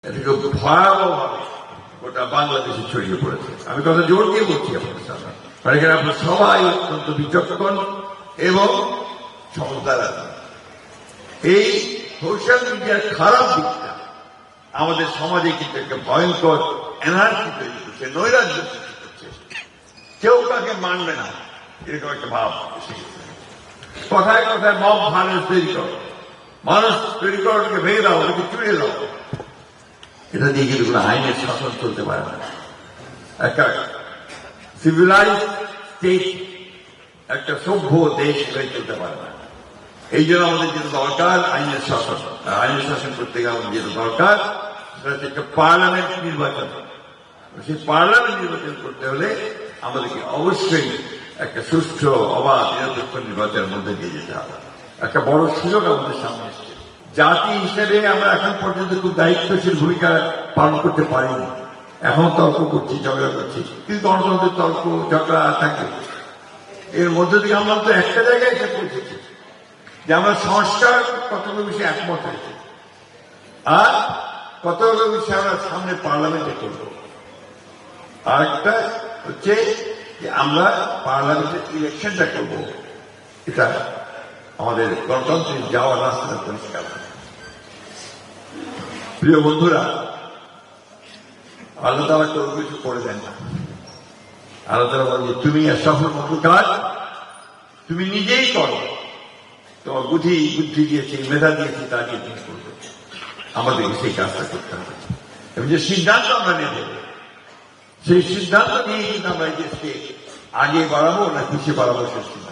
এটা খুব ভয়াবহভাবে গোটা বাংলাদেশে ছড়িয়ে পড়েছে। আমি কথা জোর দিয়ে বলছি আপনাদের সামনে, কারণ এখানে আপনার সবাই অত্যন্ত বিচক্ষণ এবং সমঝদার আছেন। এই সোশ্যাল মিডিয়ার খারাপ দিকটা আমাদের সমাজে কিন্তু একটা ভয়ঙ্কর এনার্জি তৈরি করছে, নৈরাজ্য সৃষ্টি করছে। কেউ কাকে মানবে না এরকম একটা ভাব এসে গেছে। কথায় কথায় মব ভায়োলেন্স তৈরি করো, মানুষ তৈরি করো, ওটাকে ভেঙে দাও, ওটাকে চুড়িয়ে দাও। এটা দিয়ে কিন্তু কোনো আইনের শাসন চলতে পারে না। একটা সিভিলাইজ স্টেট, একটা সভ্য দেশ হয়ে চলতে পারে না। এই জন্য আমাদের যেটা দরকার আইনের শাসন। আর আইনের শাসন করতে গেলে আমাদের যেটা দরকার সেটা হচ্ছে একটা পার্লামেন্ট নির্বাচন। সেই পার্লামেন্ট নির্বাচন করতে হলে আমাদেরকে অবশ্যই একটা সুষ্ঠু অবাধ নিরপেক্ষ নির্বাচনের মধ্যে দিয়ে যেতে হবে। একটা বড় সুযোগ আমাদের সামনে এসছে। জাতি হিসেবে আমরা এখন পর্যন্ত খুব দায়িত্বশীল ভূমিকা পালন করতে পারিনি। এখন তর্ক করছি, ঝগড়া করছি, কিন্তু গণতন্ত্রের তর্ক ঝগড়া থাকে। এর মধ্যে থেকে আমরা তো একটা জায়গায় এসে পৌঁছেছি যে আমরা সংস্কার কতগুলো বিষয়ে একমত হয়েছি, আর কতগুলো বিষয়ে আমরা সামনে পার্লামেন্টে করব। আরেকটা হচ্ছে যে আমরা পার্লামেন্টের ইলেকশনটা করব। এটা আমাদের গণতন্ত্রের যাওয়ার রাস্তাটা পরিষ্কার। প্রিয় বন্ধুরা, আল্লাহ তাআলা কেউ কিছু করে দেন না। আল্লাহ তাআলা বলেন যে তুমি সফল মতো কাজ তুমি নিজেই করো, তোমার বুদ্ধি দিয়েছে, মেধা দিয়েছে, তা দিয়ে তুমি করবে। আমাদেরকে সেই কাজটা করতে হবে এবং যে সিদ্ধান্ত আমরা নেব সেই সিদ্ধান্ত নিয়ে কিন্তু আমরা এই দেশকে আগে বাড়াবো না পিছিয়ে বাড়াবো সেই সিদ্ধান্ত।